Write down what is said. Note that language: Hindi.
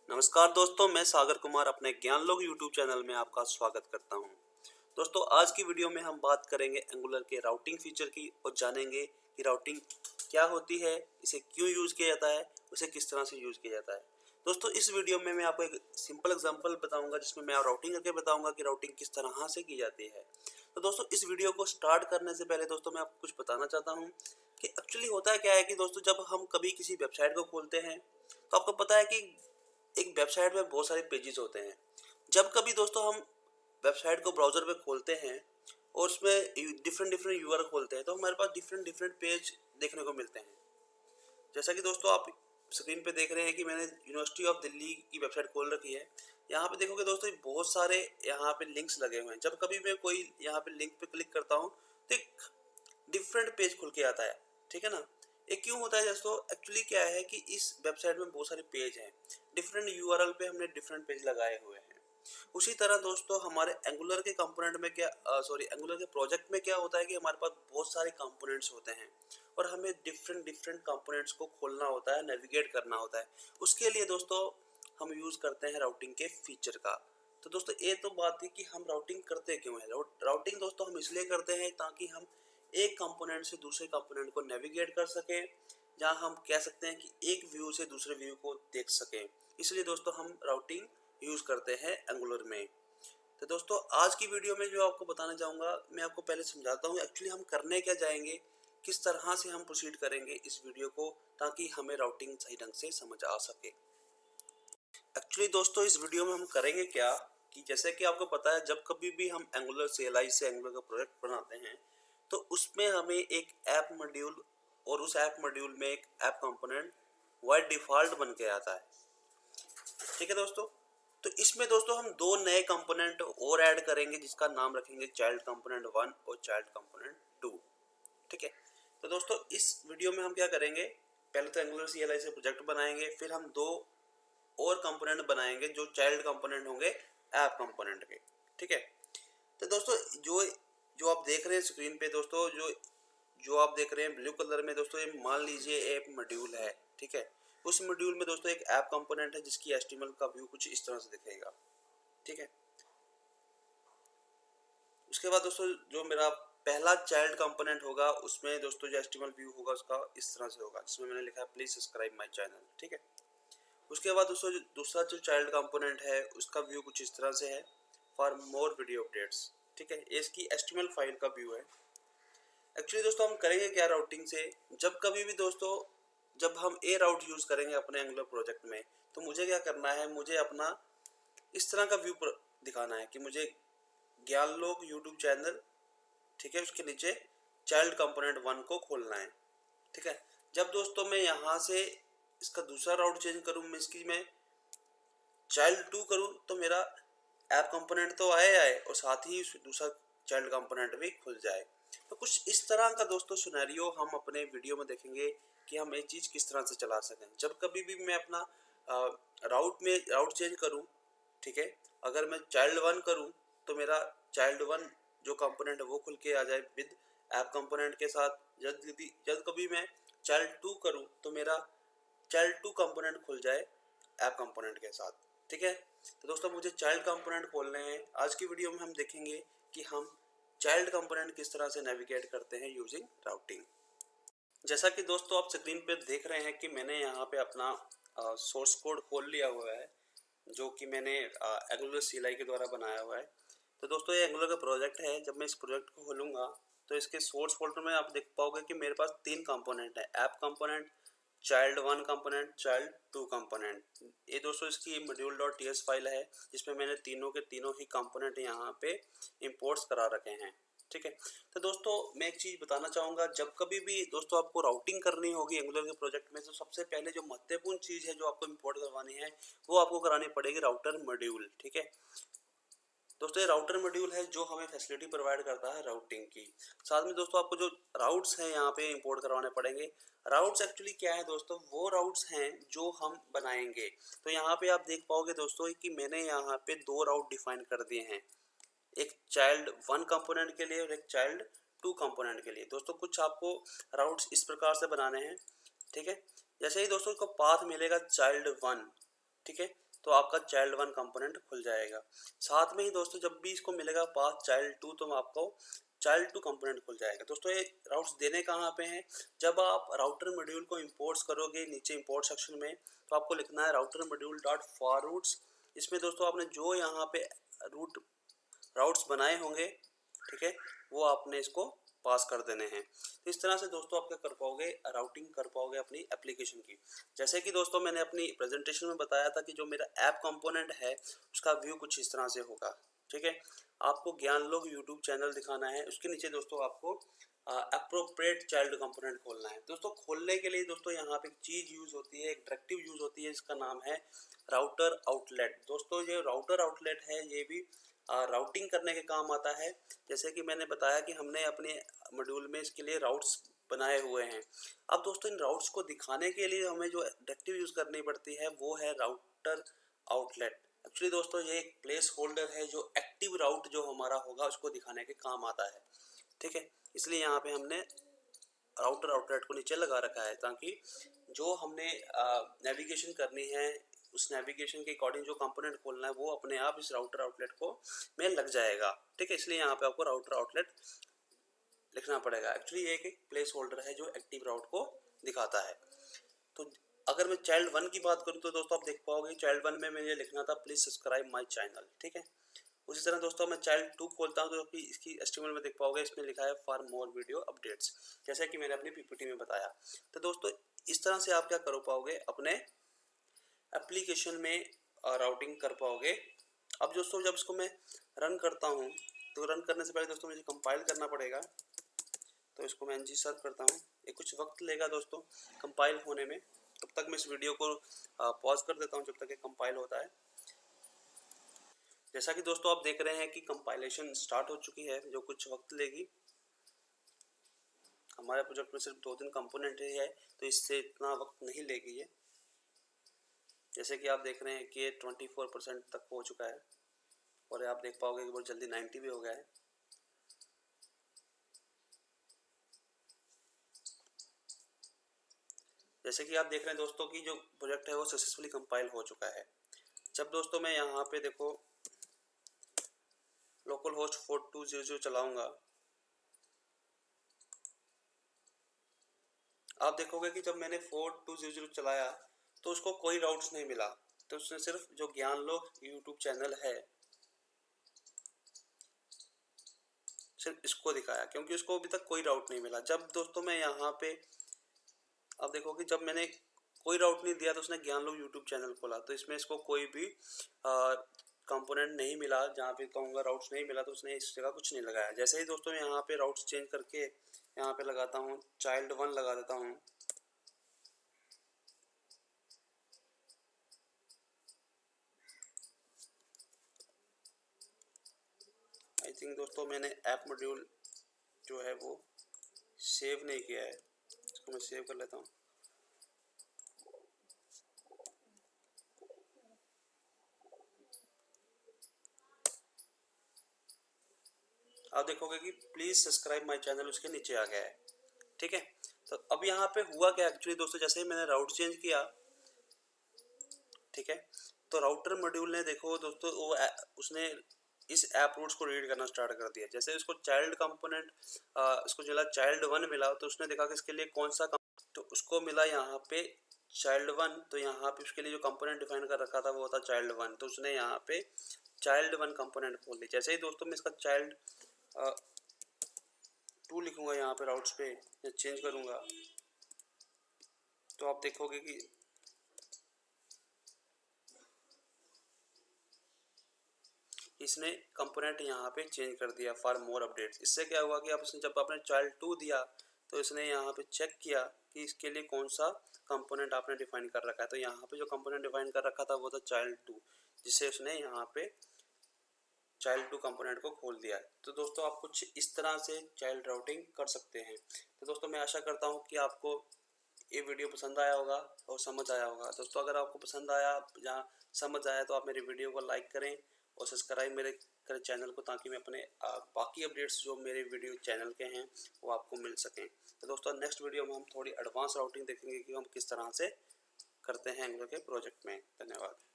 नमस्कार दोस्तों, मैं सागर कुमार अपने ज्ञान लोग यूट्यूब चैनल में आपका स्वागत करता हूं। दोस्तों, आज की वीडियो में हम बात करेंगे एंगुलर के राउटिंग फीचर की और जानेंगे कि राउटिंग क्या होती है, इसे क्यों यूज़ किया जाता है, उसे किस तरह से यूज़ किया जाता है। दोस्तों, इस वीडियो में मैं आपको एक सिंपल एग्जांपल बताऊंगा जिसमें मैं राउटिंग करके बताऊंगा कि राउटिंग किस तरह से की जाती है। तो दोस्तों, इस वीडियो को स्टार्ट करने से पहले दोस्तों मैं आपको कुछ बताना चाहता हूँ कि एक्चुअली होता है क्या है कि दोस्तों जब हम कभी किसी वेबसाइट को खोलते हैं तो आपको पता है कि एक वेबसाइट में बहुत सारे पेजेस होते हैं। जब कभी दोस्तों हम वेबसाइट को ब्राउज़र पे खोलते हैं और उसमें डिफरेंट डिफरेंट यूआरएल खोलते हैं तो हमारे पास डिफरेंट डिफरेंट पेज देखने को मिलते हैं। जैसा कि दोस्तों आप स्क्रीन पे देख रहे हैं कि मैंने यूनिवर्सिटी ऑफ दिल्ली की वेबसाइट खोल रखी है। यहाँ पे देखोगे दोस्तों बहुत सारे यहाँ पे लिंक्स लगे हुए हैं। जब कभी मैं कोई यहाँ पे लिंक पे क्लिक करता हूँ तो एक डिफरेंट पेज खुल के आता है, ठीक है ना। ये क्यों होता है दोस्तों? एक्चुअली क्या है कि इस वेबसाइट में बहुत सारे पेज हैं, डिफरेंट यूआरएल पे हमने डिफरेंट पेज लगाए हुए हैं। उसी तरह दोस्तों हमारे एंगुलर के कंपोनेंट में क्या एंगुलर के प्रोजेक्ट में क्या होता है कि हमारे पास बहुत सारे कंपोनेंट्स होते हैं और हमें डिफरेंट डिफरेंट कंपोनेंट्स को खोलना होता है, नेविगेट करना होता है। उसके लिए दोस्तों हम यूज़ करते हैं राउटिंग के फीचर का। तो दोस्तों ये तो बात है कि हम राउटिंग करते क्यों हैं। राउटिंग दोस्तों हम इसलिए करते हैं ताकि हम एक कंपोनेंट से दूसरे कंपोनेंट को नेविगेट कर सकें, जहां हम कह सकते हैं कि एक व्यू से दूसरे व्यू को देख सकें। इसलिए दोस्तों हम राउटिंग यूज़ करते हैं एंगुलर में। तो दोस्तों आज की वीडियो में जो आपको बताना चाहूँगा, मैं आपको पहले समझाता हूँ एक्चुअली हम करने क्या जाएंगे, किस तरह से हम प्रोसीड करेंगे इस वीडियो को, ताकि हमें राउटिंग सही ढंग से समझ आ सके। एक्चुअली दोस्तों इस वीडियो में हम करेंगे क्या कि जैसे कि आपको पता है जब कभी भी हम एंगुलर CLI से एंगुलर का प्रोजेक्ट बनाते हैं तो उसमें हमें एक ऐप मॉड्यूल और उस ऐप मॉड्यूल में एक ऐप कंपोनेंट बाय डिफ़ॉल्ट बन के आता है, ठीक है दोस्तों। तो इसमें दोस्तों हम दो नए कंपोनेंट और ऐड करेंगे जिसका नाम रखेंगे चाइल्ड कंपोनेंट 1 और चाइल्ड कंपोनेंट 2, ठीक है। तो दोस्तों इस वीडियो में हम क्या करेंगे, पहले तो एंगुलर CLI से प्रोजेक्ट बनाएंगे, फिर हम दो और कंपोनेंट बनाएंगे जो चाइल्ड कंपोनेंट होंगे ऐप कंपोनेंट के, ठीक है। तो दोस्तों जो जो आप देख रहे हैं स्क्रीन पे दोस्तों, जो जो आप देख रहे हैं ब्लू कलर में दोस्तों, ये मान लीजिए एक मॉड्यूल है, ठीक है। उस मॉड्यूल में दोस्तों एक ऐप कंपोनेंट है जिसकी HTML का व्यू कुछ इस तरह से दिखेगा, ठीक है। उसके बाद दोस्तों जो मेरा पहला चाइल्ड कंपोनेंट होगा उसमें दोस्तों जो HTML व्यू होगा उसका इस तरह से होगा, जिसमें मैंने लिखा है प्लीज सब्सक्राइब माय चैनल, ठीक है। उसके बाद दोस्तों जो दूसरा जो चाइल्ड कंपोनेंट है उसका व्यू कुछ इस तरह से है, फॉर मोर वीडियो अपडेट्स, ठीक है। ये इसकी HTML फाइल का व्यू है। एक्चुअली दोस्तों हम करेंगे क्या राउटिंग से, जब कभी भी दोस्तों जब हम ए राउट यूज़ करेंगे अपने एंगुलर प्रोजेक्ट में तो मुझे क्या करना है, मुझे अपना इस तरह का व्यू दिखाना है कि मुझे ज्ञान लोग यूट्यूब चैनल, ठीक है, उसके नीचे चाइल्ड कंपोनेंट 1 को खोलना है, ठीक है। जब दोस्तों मैं यहाँ से इसका दूसरा राउट चेंज करूँ, मैं इसकी मैं चाइल्ड 2 करूँ तो मेरा ऐप कंपोनेंट तो आए और साथ ही दूसरा चाइल्ड कंपोनेंट भी खुल जाए। तो कुछ इस तरह का दोस्तों सिनेरियो हम अपने वीडियो में देखेंगे कि हम ये चीज़ किस तरह से चला सकें। जब कभी भी मैं अपना राउट चेंज करूं, ठीक है, अगर मैं चाइल्ड 1 करूं तो मेरा चाइल्ड 1 जो कंपोनेंट है वो खुल के आ जाए विद ऐप कंपोनेंट के साथ। जब कभी मैं चाइल्ड 2 करूं तो मेरा चाइल्ड 2 कंपोनेंट खुल जाए ऐप कंपोनेंट के साथ, ठीक है। तो दोस्तों मुझे चाइल्ड कंपोनेंट खोलने हैं। आज की वीडियो में हम देखेंगे कि हम चाइल्ड कंपोनेंट किस तरह से नेविगेट करते हैं यूजिंग राउटिंग। जैसा कि दोस्तों आप स्क्रीन पे देख रहे हैं कि मैंने यहाँ पे अपना सोर्स कोड खोल लिया हुआ है जो कि मैंने एंगुलर CLI के द्वारा बनाया हुआ है। तो दोस्तों ये एंगुलर का प्रोजेक्ट है। जब मैं इस प्रोजेक्ट को खोलूँगा तो इसके सोर्स फोल्डर में आप देख पाओगे कि मेरे पास 3 कंपोनेंट है, app component, child 1 component, child 2 component. ये दोस्तों इसकी module.ts फाइल है जिसमें मैंने तीनों के तीनों ही कंपोनेंट यहाँ पे इंपोर्ट्स करा रखे हैं, ठीक है। तो दोस्तों मैं एक चीज़ बताना चाहूँगा, जब कभी भी दोस्तों आपको राउटिंग करनी होगी एंगुलर के प्रोजेक्ट में तो सबसे पहले जो महत्वपूर्ण चीज़ है जो आपको इंपोर्ट करवानी है वो आपको करानी पड़ेगी राउटर मॉड्यूल, ठीक है। दोस्तों ये राउटर मॉड्यूल है जो हमें फैसिलिटी प्रोवाइड करता है राउटिंग की। साथ में दोस्तों आपको जो राउट्स हैं यहाँ पे इंपोर्ट करवाने पड़ेंगे। राउट्स एक्चुअली क्या है दोस्तों, वो राउट्स हैं जो हम बनाएंगे। तो यहाँ पे आप देख पाओगे दोस्तों कि मैंने यहाँ पे 2 राउट डिफाइन कर दिए हैं, एक चाइल्ड 1 कंपोनेंट के लिए और एक चाइल्ड 2 कंपोनेंट के लिए। दोस्तों कुछ आपको राउट्स इस प्रकार से बनाने हैं, ठीक है। जैसे ही दोस्तों को पाथ मिलेगा चाइल्ड 1, ठीक है, तो आपका चाइल्ड 1 कंपोनेंट खुल जाएगा। साथ में ही दोस्तों जब भी इसको मिलेगा पास चाइल्ड 2 तो आपको चाइल्ड 2 कंपोनेंट खुल जाएगा। दोस्तों ये राउट्स देने कहाँ पे हैं, जब आप राउटर मॉड्यूल को इंपोर्ट्स करोगे नीचे इंपोर्ट सेक्शन में तो आपको लिखना है router module dot for routes. इसमें दोस्तों आपने जो यहाँ पे राउट्स बनाए होंगे, ठीक है, वो आपने इसको पास कर देने हैं। तो इस तरह से दोस्तों आप क्या कर पाओगे, राउटिंग कर पाओगे अपनी एप्लीकेशन की। जैसे कि दोस्तों मैंने अपनी प्रेजेंटेशन में बताया था कि जो मेरा ऐप कंपोनेंट है उसका व्यू कुछ इस तरह से होगा, ठीक है। आपको ज्ञान लोग यूट्यूब चैनल दिखाना है, उसके नीचे दोस्तों आपको अप्रोप्रिएट चाइल्ड कंपोनेंट खोलना है। दोस्तों खोलने के लिए दोस्तों यहाँ पे एक चीज़ यूज़ होती है, एक डायरेक्टिव यूज़ होती है, इसका नाम है राउटर आउटलेट। दोस्तों ये राउटर आउटलेट है, ये भी राउटिंग करने के काम आता है। जैसे कि मैंने बताया कि हमने अपने मॉड्यूल में इसके लिए राउट्स बनाए हुए हैं। अब दोस्तों इन राउट्स को दिखाने के लिए हमें जो डायरेक्टिव यूज़ करनी पड़ती है वो है राउटर आउटलेट। एक्चुअली दोस्तों ये एक प्लेस होल्डर है जो एक्टिव राउट जो हमारा होगा उसको दिखाने के काम आता है, ठीक है। इसलिए यहाँ पे हमने राउटर आउटलेट को नीचे लगा रखा है ताकि जो हमने नेविगेशन करनी है उस नेविगेशन के अकॉर्डिंग जो कंपोनेंट खोलना है वो अपने आप इस राउटर आउटलेट को में लग जाएगा, ठीक है। इसलिए यहाँ पे आपको राउटर आउटलेट लिखना पड़ेगा। एक्चुअली ये एक प्लेस होल्डर है जो एक्टिव राउट को दिखाता है। तो अगर मैं चाइल्ड 1 की बात करूँ तो दोस्तों आप देख पाओगे चाइल्ड 1 में मुझे लिखना था प्लीज़ सब्सक्राइब माई चैनल, ठीक है। उसी तरह दोस्तों मैं चाइल्ड 2 खोलता हूँ तो इसकी एचटीएमएल में देख पाओगे, इसमें लिखा है फॉर मोर वीडियो अपडेट्स, जैसे कि मैंने अपनी पीपीटी में बताया। तो दोस्तों इस तरह से आप क्या कर पाओगे, अपने एप्लीकेशन में राउटिंग कर पाओगे। अब दोस्तों जब इसको मैं रन करता हूँ तो रन करने से पहले दोस्तों मुझे कंपाइल करना पड़ेगा। तो इसको मैं एनजी सर्व करता हूँ, ये कुछ वक्त लेगा दोस्तों कंपाइल होने में। तब तक मैं इस वीडियो को पॉज कर देता हूँ जब तक ये कंपाइल होता है। जैसा कि दोस्तों आप देख रहे हैं कि कंपाइलेशन स्टार्ट हो चुकी है, जो कुछ वक्त लेगी। हमारे प्रोजेक्ट में सिर्फ 2-3 कंपोनेंट ही है तो इससे इतना वक्त नहीं लेगी ये। जैसे कि आप देख रहे हैं कि ये 24% तक हो चुका है और आप देख पाओगे कि बहुत जल्दी 90 भी हो गया है। जैसे कि आप देख रहे हैं दोस्तों कि जो प्रोजेक्ट है वो सक्सेसफुली कंपाइल हो चुका है। जब दोस्तों मैं यहाँ पे देखो लोकल होस्ट 4200 चलाऊंगा, आप देखोगे कि जब मैंने 4200 चलाया तो उसको कोई राउट्स नहीं मिला। तो उसने सिर्फ जो ज्ञान लोग यूट्यूब चैनल है सिर्फ इसको दिखाया, क्योंकि उसको अभी तक कोई राउट नहीं मिला। जब दोस्तों मैं यहाँ पे आप देखोगे जब मैंने कोई राउट नहीं दिया तो उसने ज्ञान लोग यूट्यूब चैनल खोला तो इसमें इसको कोई भी कंपोनेंट नहीं मिला। जहाँ पे कहूँगा राउट्स नहीं मिला तो उसने इस जगह कुछ नहीं लगाया। जैसे ही दोस्तों मैं यहाँ पे राउट्स चेंज करके यहाँ पे लगाता हूँ चाइल्ड 1 लगा देता हूँ, आई थिंक दोस्तों मैंने ऐप मॉड्यूल जो है वो सेव नहीं किया है, इसको मैं सेव कर लेता हूँ। आप देखोगे कि प्लीज़ सब्सक्राइब माय चैनल उसके नीचे आ गया है, ठीक है। तो अब यहाँ पे हुआ क्या एक्चुअली दोस्तों, जैसे ही मैंने राउट चेंज किया, ठीक है, तो राउटर मॉड्यूल ने देखो दोस्तों वो उसने इस ऐप रूट्स को रीड करना स्टार्ट कर दिया। जैसे इसको चाइल्ड कंपोनेंट इसको जो चाइल्ड 1 मिला तो उसने देखा कि इसके लिए कौन सा तो उसको मिला यहाँ पे चाइल्ड 1। तो यहाँ पे उसके लिए जो कंपोनेंट डिफाइन कर रखा था वो था चाइल्ड 1, तो उसने यहाँ पे चाइल्ड 1 कंपोनेंट खोल दी। जैसे ही दोस्तों मैं इसका चाइल्ड 2 लिखूंगा यहाँ पे राउट्स पे या चेंज करूँगा तो आप देखोगे कि इसने कंपोनेंट यहाँ पे चेंज कर दिया फॉर मोर अपडेट्स। इससे क्या हुआ कि अब इसने जब आपने चाइल्ड 2 दिया तो इसने यहाँ पे चेक किया कि इसके लिए कौन सा कंपोनेंट आपने डिफाइन कर रखा है। तो यहाँ पे जो कंपोनेंट डिफाइन कर रखा था वो था चाइल्ड 2, जिससे उसने यहाँ पे चाइल्ड 2 कंपोनेंट को खोल दिया। तो दोस्तों आप कुछ इस तरह से चाइल्ड राउटिंग कर सकते हैं। तो दोस्तों मैं आशा करता हूँ कि आपको ये वीडियो पसंद आया होगा और समझ आया होगा। दोस्तों अगर आपको पसंद आया या समझ आया तो आप मेरी वीडियो को लाइक करें और सब्सक्राइब मेरे करें चैनल को, ताकि मैं अपने बाकी अपडेट्स जो मेरे वीडियो चैनल के हैं वो आपको मिल सकें। तो दोस्तों नेक्स्ट वीडियो में हम थोड़ी एडवांस राउटिंग देखेंगे कि हम किस तरह से करते हैं एंगुलर के प्रोजेक्ट में। धन्यवाद।